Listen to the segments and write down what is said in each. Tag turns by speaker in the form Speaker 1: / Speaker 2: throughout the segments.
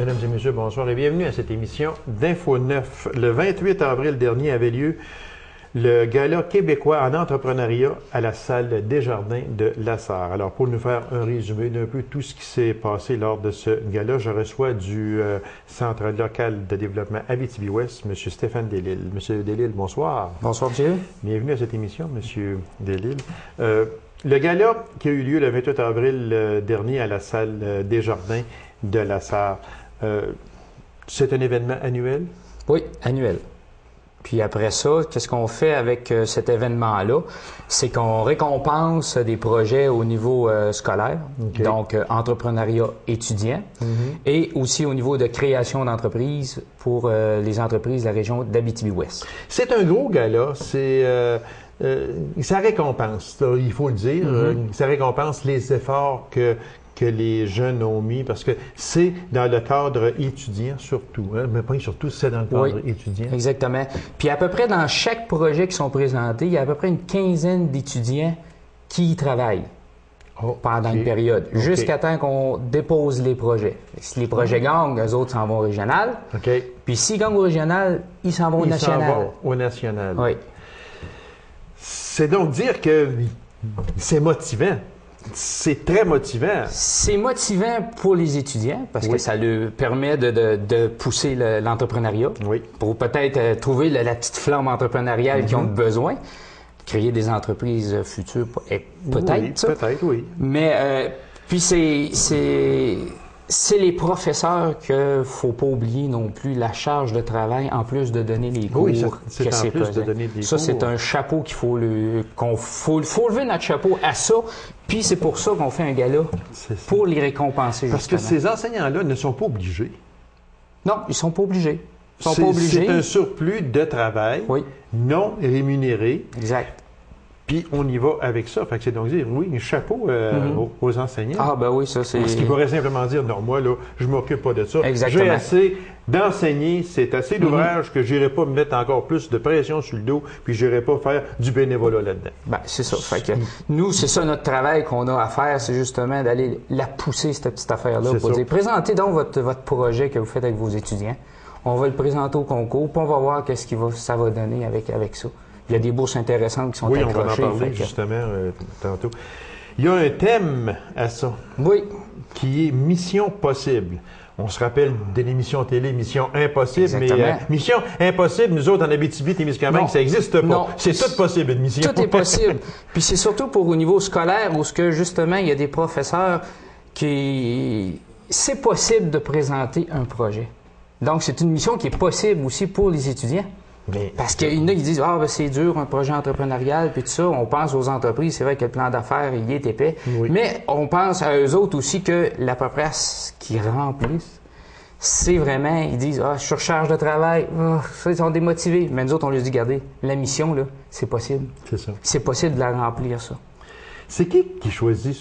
Speaker 1: Mesdames et messieurs, bonsoir et bienvenue à cette émission d'Info 9. Le 28 avril dernier avait lieu le gala québécois en entrepreneuriat à la salle Desjardins de Lassar. Alors, pour nous faire un résumé d'un peu tout ce qui s'est passé lors de ce gala, je reçois du Centre local de développement Abitibi-Ouest, M. Stéphane Delisle. M. Delisle, bonsoir.
Speaker 2: Bonsoir, M.
Speaker 1: Bienvenue à cette émission, M. Delisle. Le gala qui a eu lieu le 28 avril dernier à la salle Desjardins de Lassar, c'est un événement annuel?
Speaker 2: Oui, annuel. Puis après ça, qu'est-ce qu'on fait avec cet événement-là? C'est qu'on récompense des projets au niveau scolaire, donc entrepreneuriat étudiant, et aussi au niveau de création d'entreprises pour les entreprises de la région d'Abitibi-Ouest.
Speaker 1: C'est un gros gala, ça récompense, là, il faut le dire, ça récompense les efforts que les jeunes ont mis, parce que c'est dans le cadre étudiant surtout, hein, mais pas surtout, c'est dans le cadre étudiant.
Speaker 2: Exactement. Puis à peu près dans chaque projet qui sont présentés, il y a à peu près une quinzaine d'étudiants qui y travaillent pendant une période, jusqu'à temps qu'on dépose les projets. Si les projets gagnent, eux autres s'en vont au régional. Puis s'ils gagnent au régional, ils s'en vont au national.
Speaker 1: Ils s'en vont au national.
Speaker 2: Oui.
Speaker 1: C'est donc dire que c'est motivant. C'est très motivant.
Speaker 2: C'est motivant pour les étudiants parce que ça leur permet de pousser l'entrepreneuriat pour peut-être trouver la petite flamme entrepreneuriale qu'ils ont besoin, créer des entreprises futures, peut-être ça.
Speaker 1: Peut-être, oui.
Speaker 2: Mais puis c'est les professeurs qu'il ne faut pas oublier non plus la charge de travail en plus de donner les cours.
Speaker 1: Oui, c'est en plus de donner des cours.
Speaker 2: Ça, c'est un chapeau qu'il faut faut lever notre chapeau à ça. Puis c'est pour ça qu'on fait un gala, pour les récompenser.
Speaker 1: Parce que ces enseignants-là ne sont pas obligés.
Speaker 2: Non, ils ne sont pas obligés. Ils sont pas obligés.
Speaker 1: C'est un surplus de travail non rémunéré.
Speaker 2: Exact.
Speaker 1: Puis on y va avec ça. Fait que c'est donc dire, oui, un chapeau aux enseignants.
Speaker 2: Ah ben oui, ça c'est...
Speaker 1: Parce qu'ils pourraient simplement dire, non, moi, là, je m'occupe pas de ça.
Speaker 2: Exactement.
Speaker 1: J'ai assez d'enseigner, c'est assez d'ouvrage que j'irai pas me mettre encore plus de pression sur le dos, puis j'irai pas faire du bénévolat là-dedans.
Speaker 2: Ben c'est ça. Fait que nous, c'est ça notre travail qu'on a à faire, c'est justement d'aller la pousser, cette petite affaire-là, pour dire, présentez donc votre projet que vous faites avec vos étudiants. On va le présenter au concours, puis on va voir qu'est-ce que ça va donner avec ça. Il y a des bourses intéressantes qui sont accrochées.
Speaker 1: Oui, on va en parler justement tantôt. Il y a un thème à ça.
Speaker 2: Oui.
Speaker 1: Qui est Mission possible. On se rappelle de l'émission télé Mission impossible, mais Mission impossible, nous autres en Abitibi-Témiscamingue, ça n'existe pas.
Speaker 2: Non.
Speaker 1: C'est tout possible, une mission.
Speaker 2: Tout est possible. Puis c'est surtout pour au niveau scolaire où justement il y a des professeurs qui... C'est possible de présenter un projet. Donc c'est une mission qui est possible aussi pour les étudiants. Parce qu'il y en a qui disent « Ah, ben c'est dur, un projet entrepreneurial, puis tout ça. » On pense aux entreprises, c'est vrai que le plan d'affaires, il est épais. Mais on pense à eux autres aussi que la paperasse qu'ils remplissent, c'est vraiment, ils disent « Ah, je surcharge de travail. Ils sont démotivés. » Mais nous autres, on leur dit « Regardez, la mission, là, c'est possible.
Speaker 1: C'est ça.
Speaker 2: C'est possible de la remplir, ça. »
Speaker 1: C'est qui choisit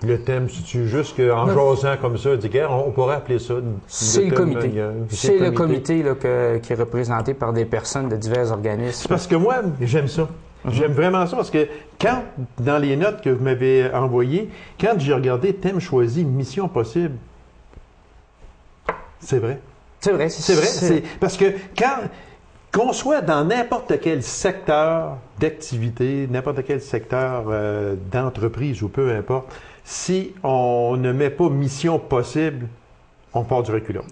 Speaker 1: le thème? C'est-tu juste qu'en jasant comme ça, on pourrait appeler ça?
Speaker 2: C'est le comité. C'est le comité là, qui est représenté par des personnes de divers organismes.
Speaker 1: C'est parce que moi, j'aime ça. J'aime vraiment ça parce que quand, dans les notes que vous m'avez envoyées, quand j'ai regardé thème choisi, mission possible, c'est vrai.
Speaker 2: C'est vrai.
Speaker 1: C'est vrai. Parce que qu'on soit dans n'importe quel secteur d'activité, n'importe quel secteur d'entreprise ou peu importe, si on ne met pas mission possible, on part du reculon.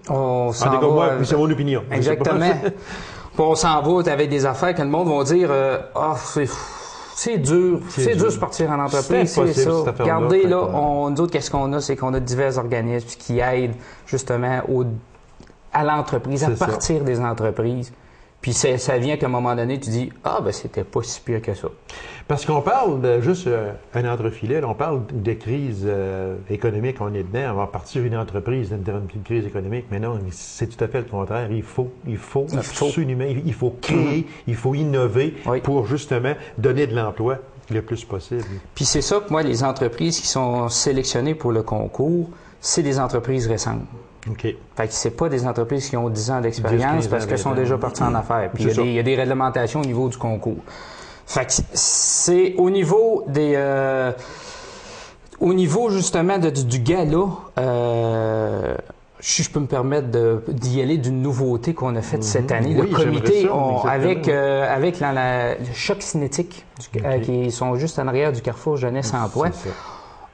Speaker 1: C'est mon opinion.
Speaker 2: Exactement. On s'en va avec des affaires que le monde va dire c'est dur. C'est dur de partir en entreprise. C'est ça. Regardez, là, nous autres, qu'est-ce qu'on a? C'est qu'on a divers organismes qui aident justement à l'entreprise, à partir des entreprises. Puis ça vient qu'à un moment donné, tu dis « Ah, ben c'était pas si pire que ça. »
Speaker 1: Parce qu'on parle juste un entrefilet, on parle de crise économique, on est dedans, on va partir une entreprise d'une crise économique, mais non, c'est tout à fait le contraire. Il faut absolument, il faut créer, il faut innover pour justement donner de l'emploi le plus possible.
Speaker 2: Puis c'est ça que moi, les entreprises qui sont sélectionnées pour le concours, c'est des entreprises récentes. Fait que c'est pas des entreprises qui ont 10 ans d'expérience parce qu'elles sont déjà parties en affaires. Puis il y a des réglementations au niveau du concours. Fait que c'est au niveau des au niveau justement du gala, Si je peux me permettre d'y aller d'une nouveauté qu'on a faite cette année,
Speaker 1: Oui,
Speaker 2: le comité,
Speaker 1: avec
Speaker 2: le choc cinétique, qui sont juste en arrière du Carrefour Jeunesse Emploi,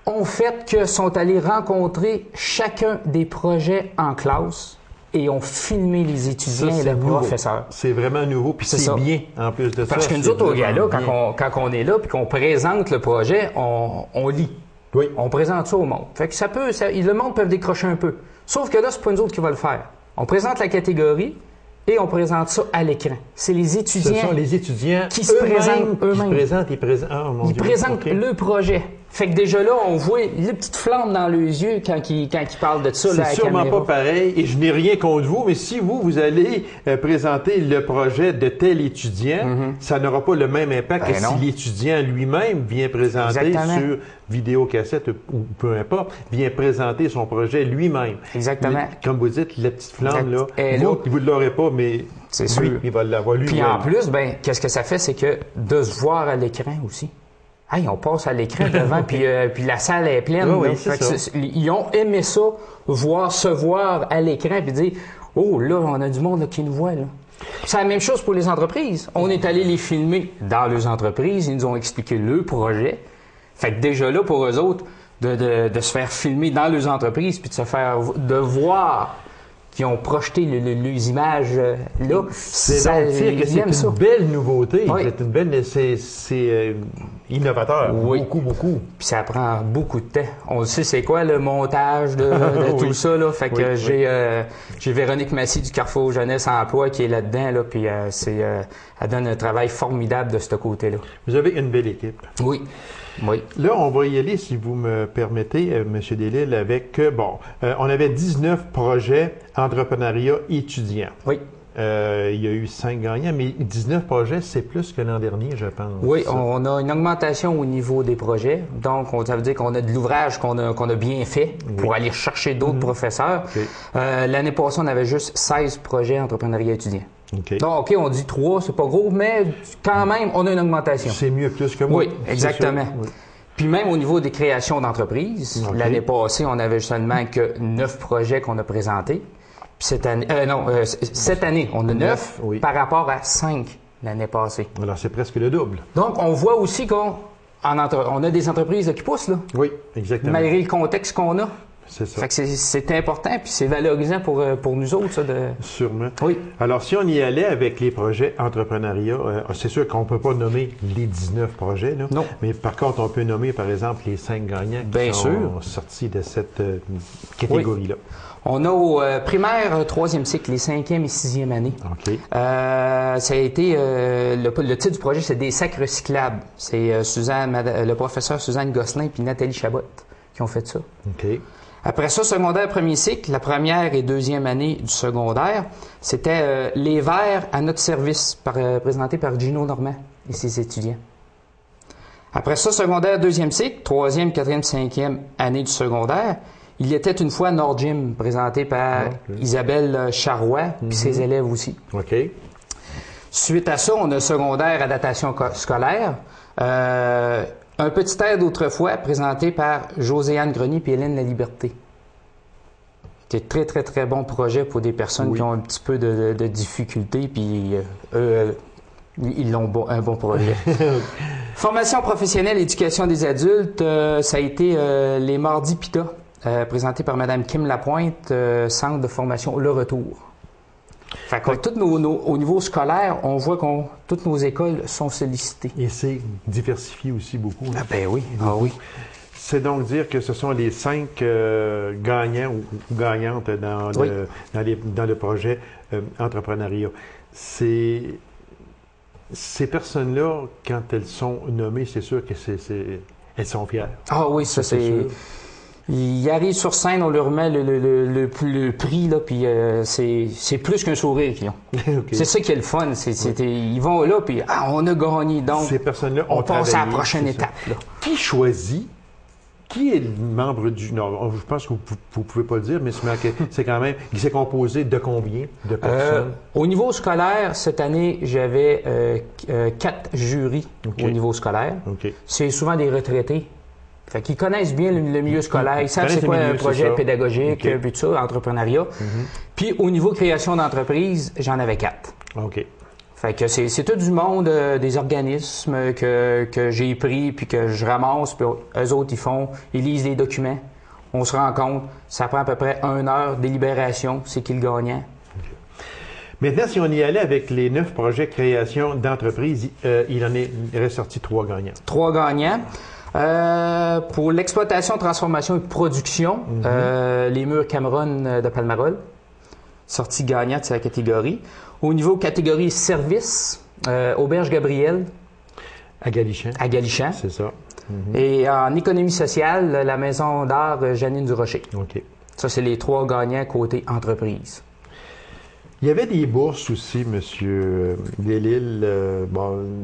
Speaker 2: ont fait que sont allés rencontrer chacun des projets en classe et ont filmé les étudiants et les professeurs.
Speaker 1: C'est vraiment nouveau, puis c'est bien en plus de ça.
Speaker 2: Parce que nous autres, au gala, quand on est là puis qu'on présente le projet, on lit.
Speaker 1: Oui.
Speaker 2: On présente ça au monde. Fait que le monde peut décrocher un peu. Sauf que là, c'est pas nous autres qui va le faire. On présente la catégorie et on présente ça à l'écran. C'est les étudiants.
Speaker 1: Ce sont les étudiants
Speaker 2: qui se présentent eux-mêmes.
Speaker 1: Ils
Speaker 2: présentent le projet. Fait que déjà là, on voit les petites flammes dans les yeux quand ils parlent de ça.
Speaker 1: C'est sûrement pas pareil et je n'ai rien contre vous, mais si vous allez présenter le projet de tel étudiant, ça n'aura pas le même impact que si l'étudiant lui-même vient présenter sur vidéocassette ou peu importe, vient présenter son projet lui-même.
Speaker 2: Exactement.
Speaker 1: Comme vous dites, la petite flamme, là, vous ne l'aurez pas, mais
Speaker 2: c'est sûr.
Speaker 1: Il va l'avoir lui-même.
Speaker 2: Puis en plus, qu'est-ce que ça fait, c'est que de se voir à l'écran aussi. Hey, on passe à l'écran devant, puis la salle est pleine.
Speaker 1: Oui,
Speaker 2: ils ont aimé ça, se voir à l'écran, puis dire « Oh, là, on a du monde là, qui nous voit. » C'est la même chose pour les entreprises. On est allé les filmer dans leurs entreprises, ils nous ont expliqué le projet. Fait que déjà là, pour eux autres, de se faire filmer dans leurs entreprises, puis de voir qui ont projeté les images là.
Speaker 1: C'est donc dire que c'est une belle nouveauté. Oui. C'est innovateur.
Speaker 2: Oui.
Speaker 1: Beaucoup.
Speaker 2: Puis ça prend beaucoup de temps. On sait c'est quoi le montage de tout ça, là. Fait que j'ai Véronique Massy du Carrefour Jeunesse Emploi qui est là-dedans, là. Puis elle donne un travail formidable de ce côté-là.
Speaker 1: Vous avez une belle équipe.
Speaker 2: Oui. Oui.
Speaker 1: Là, on va y aller, si vous me permettez, M. Delisle, avec, on avait 19 projets entrepreneuriat étudiant.
Speaker 2: Oui.
Speaker 1: Il y a eu 5 gagnants, mais 19 projets, c'est plus que l'an dernier, je pense.
Speaker 2: Oui, on a une augmentation au niveau des projets. Donc, ça veut dire qu'on a de l'ouvrage qu'on a bien fait pour aller chercher d'autres professeurs. Okay. L'année passée, on avait juste 16 projets entrepreneuriat étudiant.
Speaker 1: Okay.
Speaker 2: Donc, on dit 3, c'est pas gros, mais quand même, on a une augmentation.
Speaker 1: C'est mieux plus que moi.
Speaker 2: Oui, exactement. Oui. Puis même au niveau des créations d'entreprises, l'année passée, on avait seulement que 9 projets qu'on a présentés. Puis cette année, on a 9 par rapport à 5 l'année passée.
Speaker 1: Alors, c'est presque le double.
Speaker 2: Donc, on voit aussi qu'on a des entreprises qui poussent, là.
Speaker 1: Oui, exactement.
Speaker 2: Malgré le contexte qu'on a.
Speaker 1: C'est ça.
Speaker 2: Fait que c'est important, puis c'est valorisant pour nous autres, ça.
Speaker 1: Sûrement.
Speaker 2: Oui.
Speaker 1: Alors, si on y allait avec les projets entrepreneuriat, c'est sûr qu'on ne peut pas nommer les 19 projets, là.
Speaker 2: Non.
Speaker 1: Mais par contre, on peut nommer, par exemple, les 5 gagnants qui sont sortis de cette catégorie-là.
Speaker 2: Oui. On a au primaire, 3e cycle, les 5e et 6e années.
Speaker 1: OK.
Speaker 2: Ça a été, le titre du projet, c'est des sacs recyclables. C'est le professeur Suzanne Gosselin puis Nathalie Chabot qui ont fait ça.
Speaker 1: OK.
Speaker 2: Après ça, secondaire, premier cycle, la première et 2e année du secondaire, c'était les verres à notre service, présenté par Gino Normand et ses étudiants. Après ça, secondaire, 2e cycle, 3e, 4e, 5e année du secondaire, il était une fois Nord-Gym, présenté par Isabelle Charrois et ses élèves aussi.
Speaker 1: OK.
Speaker 2: Suite à ça, on a secondaire adaptation scolaire. Un petit air d'autrefois présenté par Joséanne Grenier et Hélène Laliberté. C'est très, très, très bon projet pour des personnes qui ont un petit peu de difficultés, puis eux, ils ont un bon projet. Formation professionnelle, éducation des adultes, ça a été les Mardis PITA, présenté par Mme Kim Lapointe, Centre de formation Le Retour. Fait que au niveau scolaire, on voit que toutes nos écoles sont sollicitées.
Speaker 1: Et c'est diversifié aussi beaucoup.
Speaker 2: Ah ben oui, oui.
Speaker 1: C'est donc dire que ce sont les 5 gagnants ou gagnantes dans le projet entrepreneuriat. Ces personnes-là, quand elles sont nommées, c'est sûr que elles sont fières.
Speaker 2: Ah oui, ça c'est... Ils arrivent sur scène, on leur remet le prix, là, puis c'est plus qu'un sourire qu'ils ont. Okay. C'est ça qui est le fun. Ils vont là, puis on a gagné. Donc,
Speaker 1: ces personnes-là
Speaker 2: on passe à la prochaine étape. Là.
Speaker 1: Qui choisit? Qui est le membre du... Non, je pense que vous pouvez pas le dire, mais c'est quand même... Il s'est composé de combien de personnes?
Speaker 2: Au niveau scolaire, cette année, j'avais 4 jurys au niveau scolaire.
Speaker 1: Okay.
Speaker 2: C'est souvent des retraités. Fait qu'ils connaissent bien le milieu scolaire, ils savent c'est quoi un projet pédagogique, puis tout ça, entrepreneuriat. Puis au niveau création d'entreprise, j'en avais 4.
Speaker 1: OK.
Speaker 2: Fait que c'est tout du monde, des organismes que j'ai pris, puis que je ramasse, puis eux autres, ils lisent les documents. On se rend compte, ça prend à peu près 1 heure de délibération, c'est qui le gagnant.
Speaker 1: Maintenant, si on y allait avec les 9 projets création d'entreprise, il en est ressorti 3 gagnants.
Speaker 2: 3 gagnants. Pour l'exploitation, transformation et production, les murs Cameron de Palmarol, sorti gagnant de sa catégorie. Au niveau catégorie service, Auberge Gabriel.
Speaker 1: À Galichan.
Speaker 2: À Galichan.
Speaker 1: C'est ça.
Speaker 2: Et en économie sociale, la maison d'art Janine Durocher.
Speaker 1: OK.
Speaker 2: Ça, c'est les 3 gagnants côté entreprise.
Speaker 1: Il y avait des bourses aussi, M. Delisle,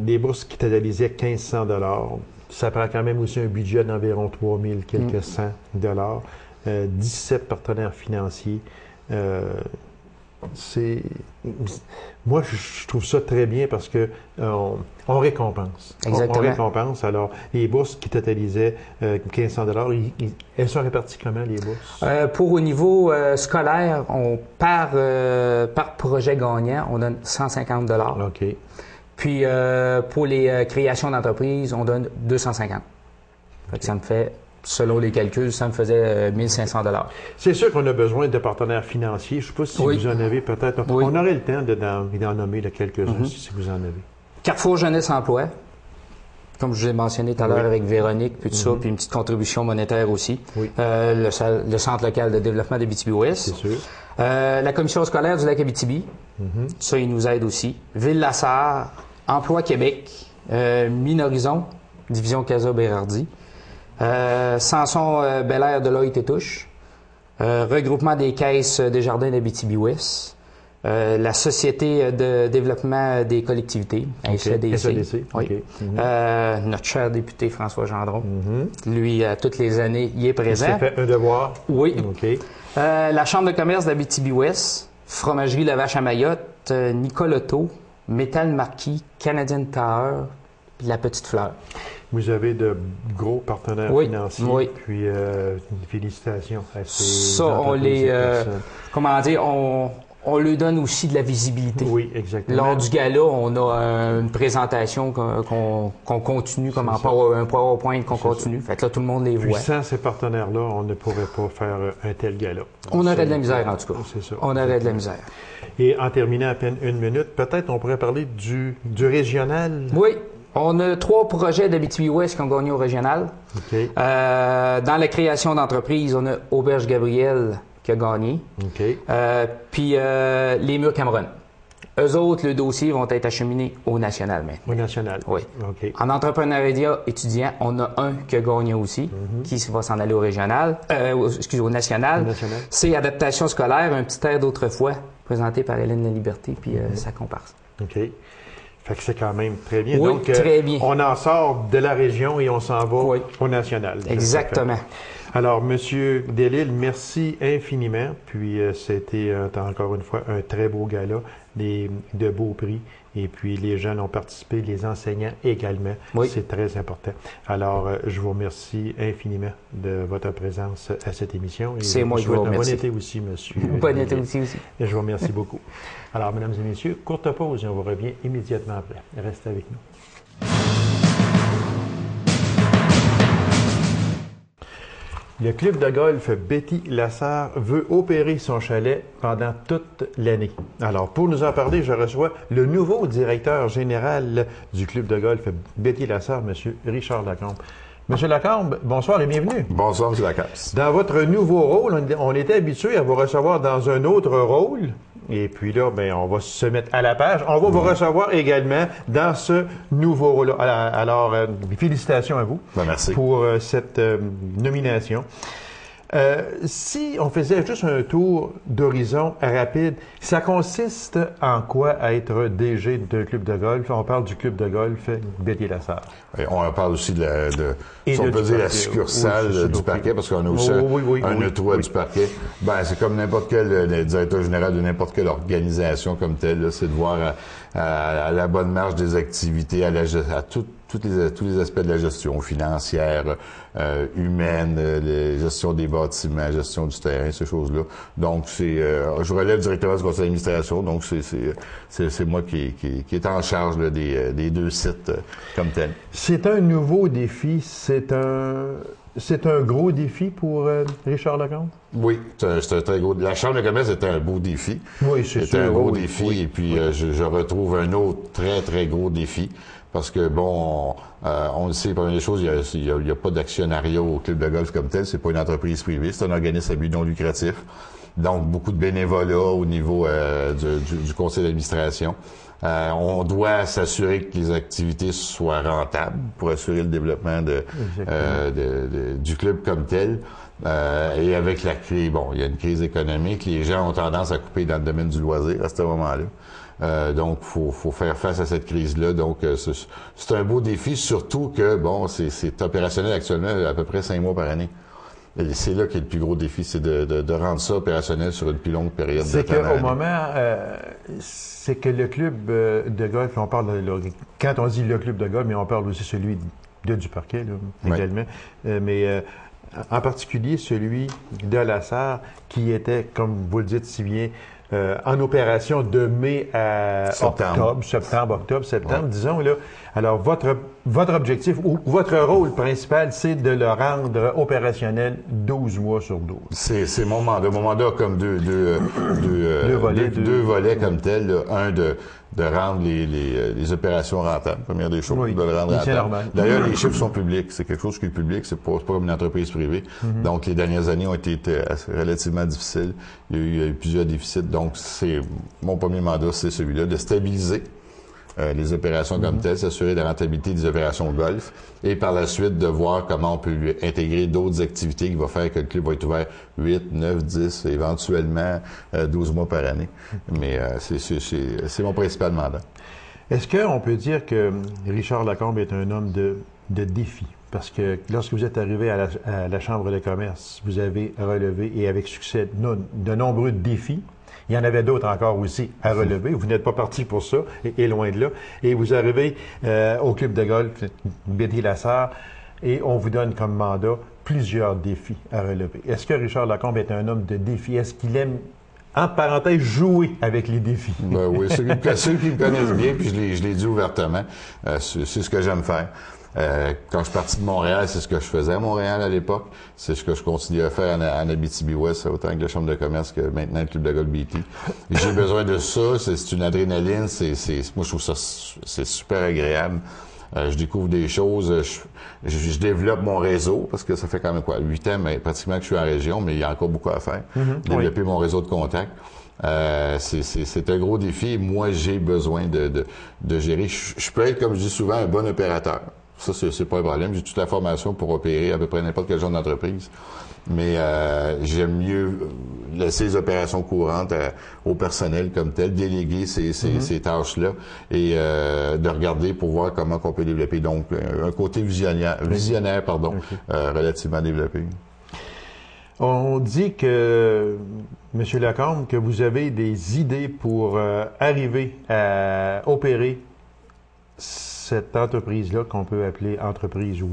Speaker 1: des bourses qui totalisaient 1 500 $. Ça prend quand même aussi un budget d'environ 3 000 quelques cents dollars. 17 partenaires financiers. Moi, je trouve ça très bien parce que on récompense.
Speaker 2: Exactement.
Speaker 1: On récompense. Alors, les bourses qui totalisaient 1 500 $, elles sont réparties comment, les bourses?
Speaker 2: Pour au niveau scolaire, par projet gagnant, on donne 150 $.
Speaker 1: OK.
Speaker 2: Puis, pour les créations d'entreprise, on donne 250. Fait que ça me fait, selon les calculs, ça me faisait 1 500 $.
Speaker 1: C'est sûr qu'on a besoin de partenaires financiers. Je ne sais pas si vous en avez peut-être.
Speaker 2: Oui.
Speaker 1: On aurait le temps d'en nommer quelques-uns si vous en avez. Carrefour
Speaker 2: Jeunesse Emploi, comme je vous ai mentionné tout à l'heure avec Véronique, puis tout ça, puis une petite contribution monétaire aussi.
Speaker 1: Oui.
Speaker 2: Le Centre local de développement d'Abitibi-Ouest.
Speaker 1: C'est sûr.
Speaker 2: La commission scolaire du lac Abitibi. Ça, il nous aide aussi. Ville-la-Sarre, Emploi Québec, Mine-Horizon, Division Casa-Bérardi. Samson Bel-Air de Loïc-Tétouche, regroupement des caisses des jardins d'Abitibi-Ouest, la Société de développement des collectivités, SADC. Oui.
Speaker 1: Okay.
Speaker 2: Notre cher député François Gendron, lui, toutes les années, il est présent.
Speaker 1: Il s'est fait un devoir.
Speaker 2: Oui.
Speaker 1: Okay.
Speaker 2: La Chambre de commerce d'Abitibi-Ouest, Fromagerie La Vache à Mayotte, Nicolotto, Métal Marquis, Canadian Tower, puis La Petite Fleur.
Speaker 1: Vous avez de gros partenaires financiers.
Speaker 2: Oui.
Speaker 1: Puis, félicitations à ces
Speaker 2: ça, on les... comment dire, on lui donne aussi de la visibilité.
Speaker 1: Oui, exactement.
Speaker 2: Lors du gala, on a une présentation qu'on continue, comme un PowerPoint qu'on continue. Fait que là, tout le monde les voit.
Speaker 1: Puis sans ces partenaires-là, on ne pourrait pas faire un tel gala.
Speaker 2: On aurait de la misère, en tout cas.
Speaker 1: C'est ça.
Speaker 2: On aurait de la misère.
Speaker 1: Et en terminant à peine 1 minute, peut-être on pourrait parler du régional.
Speaker 2: Oui. On a 3 projets d'Abitibi-Ouest qui ont gagné au régional.
Speaker 1: OK.
Speaker 2: Dans la création d'entreprise, on a Auberge Gabriel qui a gagné.
Speaker 1: OK.
Speaker 2: Puis les murs Cameron. Eux autres, le dossier vont être acheminés au national maintenant.
Speaker 1: Au national?
Speaker 2: Oui.
Speaker 1: OK.
Speaker 2: En entrepreneuriat étudiant, on a un qui a gagné aussi, qui va s'en aller au régional, au national. C'est Adaptation scolaire, un petit air d'autrefois, présenté par Hélène La Liberté, puis sa comparse.
Speaker 1: OK. Fait que c'est quand même très bien.
Speaker 2: Oui,
Speaker 1: donc,
Speaker 2: très bien.
Speaker 1: On en sort de la région et on s'en va au national.
Speaker 2: Exactement.
Speaker 1: Alors, M. Delisle, merci infiniment. Puis, c'était encore une fois un très beau gala, de beaux prix. Et puis, les jeunes ont participé, les enseignants également.
Speaker 2: Oui.
Speaker 1: C'est très important. Alors, je vous remercie infiniment de votre présence à cette émission.
Speaker 2: C'est moi qui vous remercie.
Speaker 1: Bon été aussi, monsieur.
Speaker 2: Bon été aussi.
Speaker 1: Et je vous remercie beaucoup. Alors, mesdames et messieurs, courte pause et on vous revient immédiatement après. Restez avec nous. Le club de golf Betty Lassard veut opérer son chalet pendant toute l'année. Alors, pour nous en parler, je reçois le nouveau directeur général du club de golf Betty Lassard, M. Richard Lacombe. Monsieur Lacombe, bonsoir et bienvenue.
Speaker 3: Bonsoir, M. Lacasse.
Speaker 1: Dans votre nouveau rôle, on était habitué à vous recevoir dans un autre rôle. Et puis là, ben, on va se mettre à la page. On va vous recevoir également dans ce nouveau rôle. Alors, félicitations à vous.
Speaker 3: Merci.
Speaker 1: Pour cette nomination. Si on faisait juste un tour d'horizon rapide, ça consiste en quoi à être DG d'un club de golf? On parle du club de golf Betty Lassard.
Speaker 3: Et on parle aussi de si on peut dire la succursale du parquet, parce qu'on a aussi un toit du parquet. Ben, c'est comme n'importe quel directeur général de n'importe quelle organisation comme telle, c'est de voir à la bonne marche des activités, à tout tous les aspects de la gestion financière, humaine, la gestion des bâtiments, gestion du terrain, ces choses-là. Donc, je relève directement du conseil d'administration, donc c'est moi qui est en charge là, des deux sites comme tel.
Speaker 1: C'est un nouveau défi, c'est un gros défi pour Richard Lecomte?
Speaker 3: Oui, c'est un très gros. La Chambre de commerce était un beau défi.
Speaker 1: Oui, c'est sûr.
Speaker 3: C'était un gros défi,
Speaker 1: oui,
Speaker 3: et puis je retrouve un autre très, très gros défi. Parce que, bon, on le sait, première des choses, il y a pas d'actionnariat au club de golf comme tel. C'est pas une entreprise privée, c'est un organisme à but non lucratif. Donc, beaucoup de bénévolat au niveau du conseil d'administration. On doit s'assurer que les activités soient rentables pour assurer le développement du club comme tel. Et avec la crise, bon, il y a une crise économique, les gens ont tendance à couper dans le domaine du loisir à ce moment-là. Donc, faut faire face à cette crise-là. Donc, c'est un beau défi, surtout que, bon, c'est opérationnel actuellement à peu près 5 mois par année. Et c'est là qu'est le plus gros défi, c'est de rendre ça opérationnel sur une plus longue période de temps.
Speaker 1: C'est qu'au moment, c'est que le club de golf, on parle, quand on dit le club de golf, mais on parle aussi celui de Duparquet, là, également. Mais en particulier celui de la Sarre, qui était, comme vous le dites si bien, en opération de mai à septembre, disons là. Alors, votre objectif ou votre rôle principal, c'est de le rendre opérationnel 12 mois sur 12.
Speaker 3: C'est mon mandat. Mon mandat a comme deux volets comme tel. Là. Un, de rendre les opérations rentables. Première des choses, de le rendre rentable. D'ailleurs, les chiffres sont publics. C'est quelque chose qui est public. C'est pas comme une entreprise privée. Donc, les dernières années ont été relativement difficiles. Il y a eu plusieurs déficits. Donc, mon premier mandat, c'est celui-là, de stabiliser les opérations comme telles, s'assurer de la rentabilité des opérations de golf, et par la suite de voir comment on peut lui intégrer d'autres activités qui vont faire que le club va être ouvert 8, 9, 10, éventuellement 12 mois par année. Mais c'est mon principal mandat.
Speaker 1: Est-ce qu'on peut dire que Richard Lacombe est un homme de défi? Parce que lorsque vous êtes arrivé à la Chambre de commerce, vous avez relevé, et avec succès, de nombreux défis. Il y en avait d'autres encore aussi à relever. Vous n'êtes pas parti pour ça, et loin de là. Et vous arrivez au club de golf Betty-Lassard, et on vous donne comme mandat plusieurs défis à relever. Est-ce que Richard Lacombe est un homme de défi? Est-ce qu'il aime, en parenthèse, jouer avec les défis?
Speaker 3: Ben oui, ceux qui me connaissent bien, puis je l'ai dit ouvertement, c'est ce que j'aime faire. Quand je suis parti de Montréal, c'est ce que je faisais à Montréal à l'époque. C'est ce que je continue à faire en Abitibi-Ouest, autant que la Chambre de commerce que maintenant le Club de golf BT. J'ai besoin de ça, c'est une adrénaline, moi je trouve ça c'est super agréable. Je découvre des choses, je développe mon réseau, parce que ça fait quand même 8 ans, mais pratiquement que je suis en région, mais il y a encore beaucoup à faire. Développer mon réseau de contacts. C'est un gros défi. Moi, j'ai besoin de gérer. Je peux être, comme je dis souvent, un bon opérateur. Ça, c'est pas un problème. J'ai toute la formation pour opérer à peu près n'importe quel genre d'entreprise. Mais j'aime mieux laisser les opérations courantes au personnel comme tel, déléguer ces tâches-là et de regarder pour voir comment on peut développer. Donc, un côté visionnaire, relativement développé.
Speaker 1: On dit que, M. Lacombe, que vous avez des idées pour arriver à opérer cette entreprise-là, qu'on peut appeler entreprise,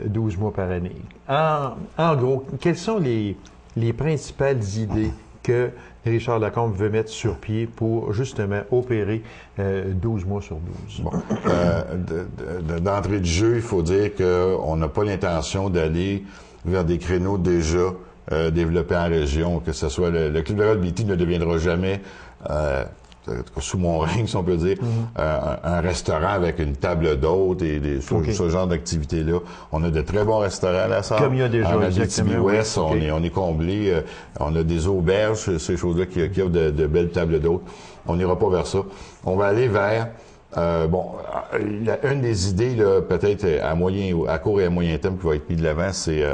Speaker 1: 12 mois par année. En gros, quelles sont les principales idées que Richard Lacombe veut mettre sur pied pour justement opérer 12 mois sur 12?
Speaker 3: Bon. D'entrée de jeu, il faut dire qu'on n'a pas l'intention d'aller vers des créneaux déjà développés en région, que ce soit le Club de golf BT ne deviendra jamais sous mon règne, si on peut dire, un restaurant avec une table d'hôtes et ce genre d'activité-là. On a de très bons restaurants à la Sarre.
Speaker 1: Comme il y a déjà,
Speaker 3: en Abitibi-Ouest, on est comblé. On a des auberges, ces choses-là qui offrent de belles tables d'hôtes. On n'ira pas vers ça. On va aller vers une des idées, là, peut-être à court et à moyen terme qui va être mis de l'avant, c'est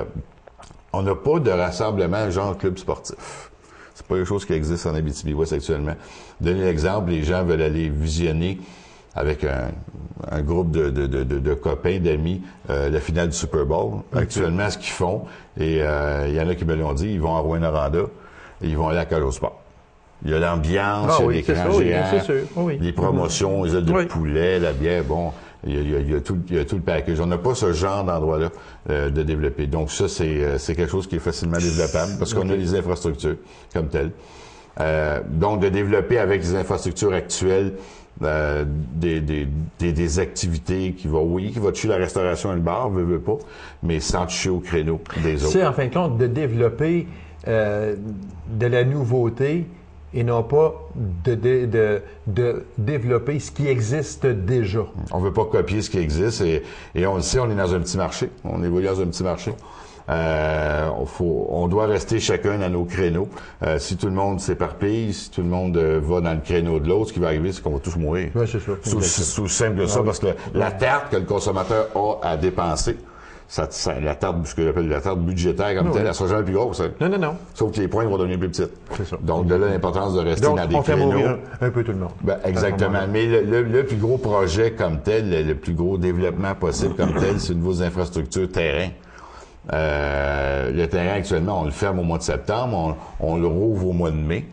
Speaker 3: on n'a pas de rassemblement genre club sportif. C'est pas quelque chose qui existe en Abitibi-Ouest actuellement. Donner l'exemple, les gens veulent aller visionner avec un groupe de copains, d'amis, la finale du Super Bowl. Actuellement, ce qu'ils font, et il y en a qui me l'ont dit, ils vont à Rouyn-Noranda et ils vont aller à Cage au Sport. Il y a l'ambiance, il y a l'écran géant, les promotions, les ailes de poulet, la bière, bon. il y a tout le package. On n'a pas ce genre d'endroit-là de développer. Donc ça, c'est quelque chose qui est facilement développable parce qu'on a les infrastructures comme telles. Donc de développer avec les infrastructures actuelles des activités qui va toucher la restauration et le bar, veut pas, mais sans toucher au créneau des autres.
Speaker 1: C'est en fin de compte de développer de la nouveauté et non pas de développer ce qui existe déjà.
Speaker 3: On veut pas copier ce qui existe et on le sait, on est dans un petit marché. On évolue dans un petit marché. On doit rester chacun dans nos créneaux. Si tout le monde s'éparpille, si tout le monde va dans le créneau de l'autre, ce qui va arriver, c'est qu'on va tous mourir.
Speaker 1: Oui, c'est ça.
Speaker 3: C'est aussi simple que ça, parce que la tarte que le consommateur a à dépenser, la tarte, ce que j'appelle la tarte budgétaire comme telle, elle sera jamais plus grosse. Hein.
Speaker 1: Non.
Speaker 3: Sauf que les points vont devenir plus petites.
Speaker 1: C'est ça.
Speaker 3: Donc, de là, l'importance de rester dans des créneaux.
Speaker 1: On fait mourir un peu tout le monde.
Speaker 3: Exactement. Mais le plus gros projet comme tel, le plus gros développement possible comme tel, c'est au niveau des infrastructures terrain. Le terrain, actuellement, on le ferme au mois de septembre, on le rouvre au mois de mai.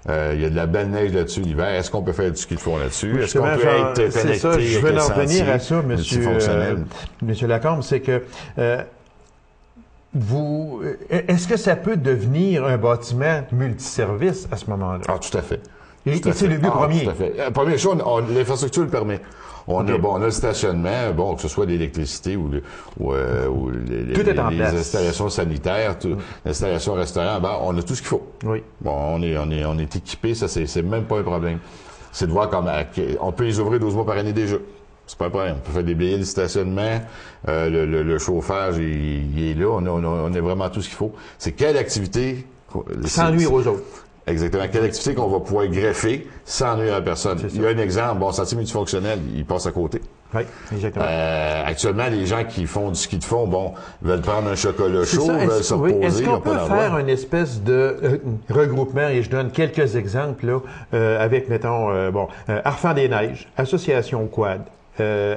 Speaker 3: Il y a de la belle neige là-dessus l'hiver. Est-ce qu'on peut faire du ski de fond là-dessus? Est-ce qu'on peut être connecté?
Speaker 1: C'est ça, je veux en revenir à ça, Monsieur Lacombe, c'est que est-ce que ça peut devenir un bâtiment multiservice à ce moment-là?
Speaker 3: Ah, tout à fait.
Speaker 1: Et c'est le but premier.
Speaker 3: Tout à fait. Première chose, l'infrastructure le permet. On a le stationnement, que ce soit l'électricité ou les installations sanitaires, l'installation restaurant, on a tout ce qu'il faut.
Speaker 1: Oui.
Speaker 3: Bon, on est équipé, ça c'est même pas un problème. C'est de voir comment on peut les ouvrir 12 mois par année déjà. C'est pas un problème. On peut faire des billets de stationnement, le chauffage, il est là, on a vraiment tout ce qu'il faut. C'est quelle activité
Speaker 1: sans nuire aux autres.
Speaker 3: Exactement. Quelle activité qu'on va pouvoir greffer sans nuire à personne. Il y a un exemple, sentier multifonctionnel, il passe à côté.
Speaker 1: Oui, exactement.
Speaker 3: Actuellement, les gens qui font du ski de fond, veulent prendre un chocolat chaud, veulent se reposer.
Speaker 1: Est-ce qu'on peut faire une espèce de regroupement, et je donne quelques exemples, là, avec, mettons, Arfans des Neiges, Association Quad,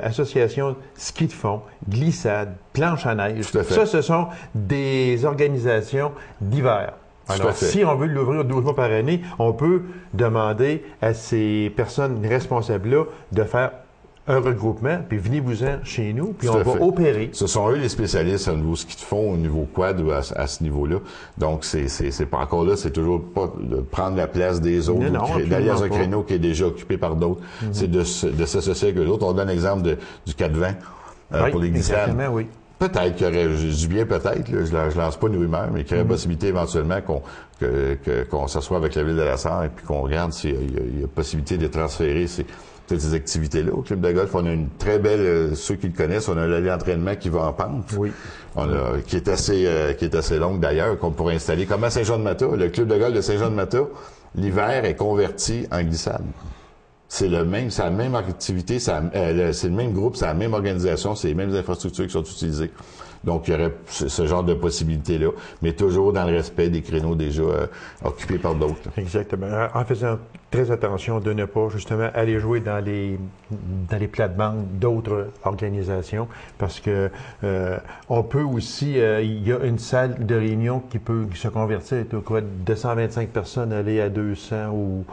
Speaker 1: Association ski de fond, glissade, planche à neige. Ça, ce sont des organisations d'hiver. Alors, si on veut l'ouvrir 12 mois par année, on peut demander à ces personnes responsables-là de faire un regroupement, puis venez-vous-en chez nous, puis on va opérer. Ce sont eux les spécialistes au niveau ski de fond, au niveau quad, ou à ce niveau-là. Donc, c'est pas encore là, c'est toujours pas de prendre la place des autres, d'aller dans un créneau qui est déjà occupé par d'autres. C'est de s'associer avec eux autres. On donne l'exemple du 420 pour les glissades. Exactement, oui. Peut-être qu'il y aurait, je dis bien peut-être, je lance pas une rumeur, mais qu'il y aurait possibilité éventuellement qu'on s'assoie avec la Ville de la Sarre et puis qu'on regarde s'il y a possibilité de transférer ces activités-là. Au club de golf, on a une très belle, ceux qui le connaissent, on a un allée d'entraînement qui va en pente. Oui. Qui est assez longue d'ailleurs, qu'on pourrait installer. Comme à Saint-Jean-de-Mata, le club de golf de Saint-Jean-de-Mata, l'hiver est converti en glissade. C'est la même activité, c'est le même groupe, c'est la même organisation, c'est les mêmes infrastructures qui sont utilisées. Donc, il y aurait ce genre de possibilités-là, mais toujours dans le respect des créneaux déjà occupés par d'autres. Exactement. En faisant très attention de ne pas, justement, aller jouer dans les plates-bandes d'autres organisations, parce que on peut aussi, il y a une salle de réunion qui peut se convertir à 225 personnes, aller à 200 ou...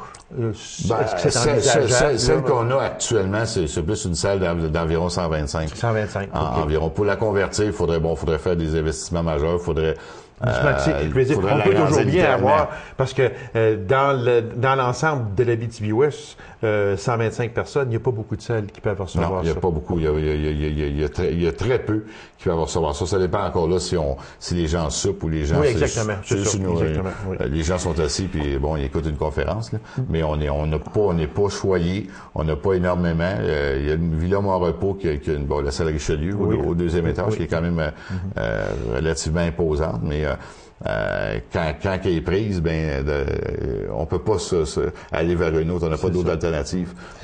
Speaker 1: est-ce que c'est envisageable? Celle qu'on a actuellement, c'est plus une salle d'environ 125. 125, environ. Pour la convertir, il faudrait faire des investissements majeurs, il faudrait... on peut toujours bien avoir, parce que dans l'ensemble de l'Abitibi-Ouest, 125 personnes, il n'y a pas beaucoup de salles qui peuvent recevoir ça. Non, il n'y a pas beaucoup. Il y a très peu qui peuvent recevoir ça. Ça dépend encore là si les gens soupent ou les gens... Oui, exactement. Les gens sont assis puis ils écoutent une conférence, là. Mais on n'est pas choyé. On n'a pas énormément. Il y a une Villa Mon-Repos qui a la salle Richelieu au deuxième étage, qui est quand même relativement imposante, mais quand elle est prise, on peut pas aller vers une autre, on n'a pas d'autre alternative.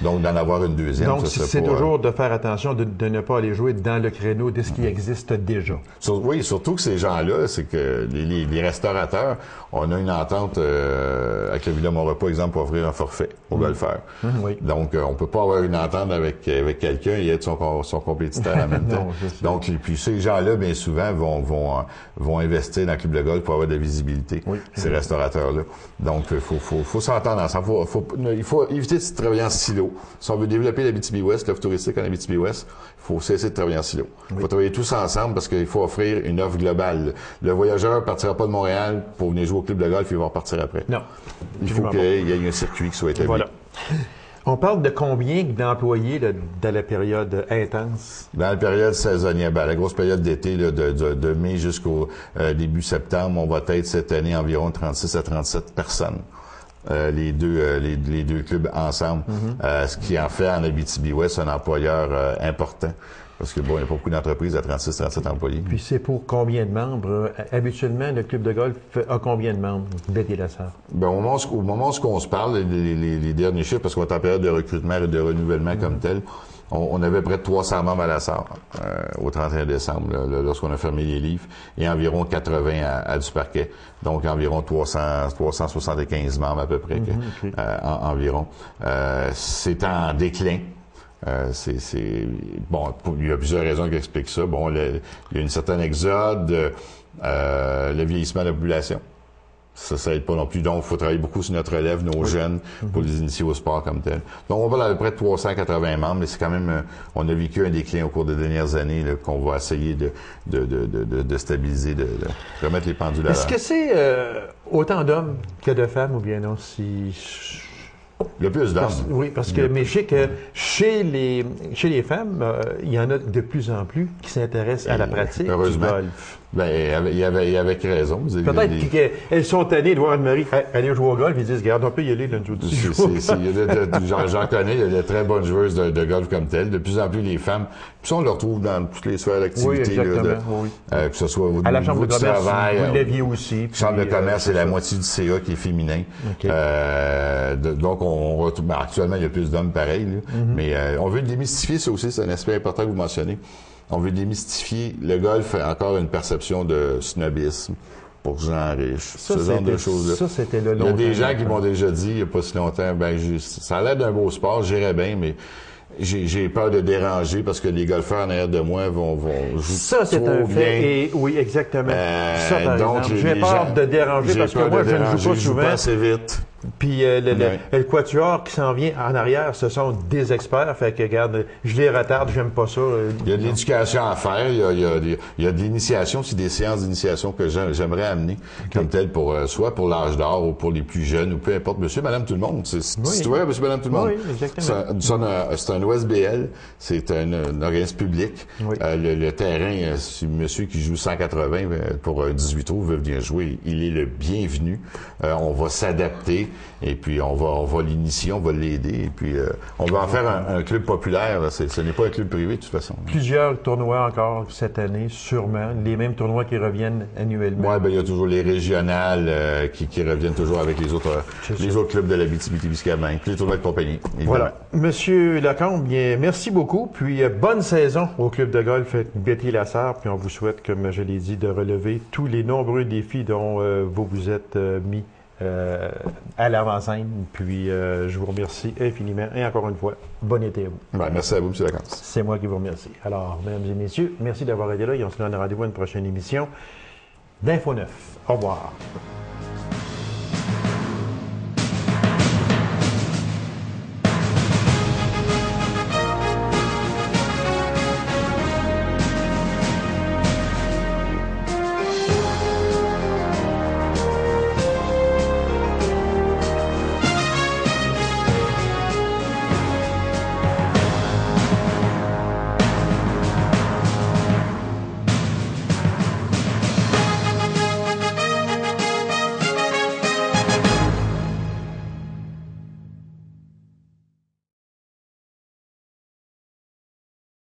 Speaker 1: Donc, d'en avoir une deuxième. Donc, c'est toujours de faire attention de ne pas aller jouer dans le créneau de ce qui existe déjà. Oui, surtout que ces gens-là, c'est que les restaurateurs, on a une entente avec le Villa Mon-Repos, exemple, pour offrir un forfait aux golfeurs. Oui. Donc, on peut pas avoir une entente avec quelqu'un et être son compétiteur en même temps. Donc, puis ces gens-là, bien souvent, vont investir dans le club de golf
Speaker 3: pour avoir de la visibilité,
Speaker 1: Oui.
Speaker 3: ces restaurateurs-là. Donc, il faut s'entendre ensemble. Il faut éviter de travailler en silo. Si on veut développer l'Abitibi-Ouest, l'offre touristique en Abitibi-Ouest, il faut cesser de travailler en silo. Il faut travailler tous ensemble parce qu'il faut offrir une offre globale. Le voyageur ne partira pas de Montréal pour venir jouer au club de golf, il va repartir après.
Speaker 1: Non.
Speaker 3: Il faut qu'il y ait un circuit qui soit établi.
Speaker 1: Voilà. On parle de combien d'employés là, dans la période intense?
Speaker 3: Dans la période saisonnière, la grosse période d'été, là, de mai jusqu'au début septembre, on va être cette année environ 36 à 37 personnes. Les deux clubs ensemble. Ce qui en fait en Abitibi-Ouest un employeur important. Parce que bon, il n'y a pas beaucoup d'entreprises à 36-37 employés.
Speaker 1: Puis c'est pour combien de membres? Habituellement, le club de golf a combien de membres? Betty-Lassard.
Speaker 3: Ben, au moment où on se parle, les derniers chiffres, parce qu'on est en période de recrutement et de renouvellement comme tel, on avait près de 300 membres à Lassard au 31 décembre, là, lorsqu'on a fermé les livres, et environ 80 à du Parquet. Donc environ 375 membres à peu près environ. C'est en déclin. Bon, il y a plusieurs raisons qui expliquent ça. Bon, il y a une certaine exode, le vieillissement de la population. Ça aide pas non plus. Donc, il faut travailler beaucoup sur notre relève, nos jeunes, pour les initier au sport comme tel. Donc, on va à peu près de 380 membres, mais c'est quand même, on a vécu un déclin au cours des dernières années, là, qu'on va essayer de stabiliser, de remettre les pendules à l'heure.
Speaker 1: Est-ce que c'est autant d'hommes que de femmes ou bien non?
Speaker 3: Le plus d'hommes.
Speaker 1: Oui, parce que, mais je sais que chez les femmes, il y en a de plus en plus qui s'intéressent à la pratique du golf.
Speaker 3: Ben, il y avait avec raison.
Speaker 1: Peut-être qu'elles sont tannées de voir Anne-Marie aller jouer au golf, ils disent, regarde, on peut y aller l'un jour dessus.
Speaker 3: J'en connais, il y a de très bonnes joueuses de golf comme telles. De plus en plus, les femmes, puis ça, on le retrouve dans toutes les sphères d'activité.
Speaker 1: Oui, exactement, oui.
Speaker 3: Que ce soit
Speaker 1: à la chambre de commerce,
Speaker 3: travail,
Speaker 1: vous l'aviez aussi.
Speaker 3: Chambre de commerce, c'est la moitié du CA qui est féminin.
Speaker 1: Okay.
Speaker 3: Donc, on retrouve, actuellement, il y a plus d'hommes pareils, mais on veut démystifier ça aussi, c'est un aspect important que vous mentionnez. On veut démystifier. Le golf a encore une perception de snobisme pour gens riches. Ce genre de choses-là.
Speaker 1: Ça, c'était là
Speaker 3: longtemps. Il y a des gens qui m'ont déjà dit, il n'y a pas si longtemps, ça a l'air d'un beau sport, j'irais bien, mais j'ai peur de déranger parce que les golfeurs en arrière de moi vont jouer
Speaker 1: ça, c'est un fait.
Speaker 3: bien.
Speaker 1: Et, oui, exactement. Ça, par
Speaker 3: donc,
Speaker 1: exemple. J'ai peur de déranger parce que moi, je ne joue pas souvent.
Speaker 3: Pas assez vite.
Speaker 1: Puis le quatuor qui s'en vient en arrière, ce sont des experts. Fait que, regarde, je les retarde, j'aime pas ça.
Speaker 3: Il y a de l'éducation à faire. Il y a de l'initiation, c'est des séances d'initiation que j'aimerais amener comme telles pour soit pour l'âge d'or ou pour les plus jeunes ou peu importe, monsieur, madame, tout le monde. Si tu vois, monsieur, madame, tout le monde.
Speaker 1: Oui, exactement.
Speaker 3: C'est un OSBL, c'est un organisme public.
Speaker 1: Oui.
Speaker 3: Le terrain, si monsieur qui joue 180 pour 18 trous veut venir jouer, il est le bienvenu. On va s'adapter. Et puis, on va l'initier, on va l'aider. Et puis, on va en faire un club populaire. Là. Ce n'est pas un club privé, de toute façon.
Speaker 1: Plusieurs tournois encore cette année, sûrement. Les mêmes tournois qui reviennent annuellement.
Speaker 3: Oui, il y a toujours les régionales qui reviennent toujours avec les autres clubs de l'Abitibi-Témiscamingue, puis les tournois de compagnie. Évidemment.
Speaker 1: Voilà. Monsieur Lacombe, bien, merci beaucoup. Puis, bonne saison au club de golf Betty-Lassard. Puis, on vous souhaite, comme je l'ai dit, de relever tous les nombreux défis dont vous vous êtes mis à l'avant-scène. Puis, je vous remercie infiniment. Et encore une fois, bon été à vous.
Speaker 3: Ouais, merci à vous, M. Lacombe.
Speaker 1: C'est moi qui vous remercie. Alors, mesdames et messieurs, merci d'avoir été là et on se donne rendez-vous à une prochaine émission d'Info 9. Au revoir.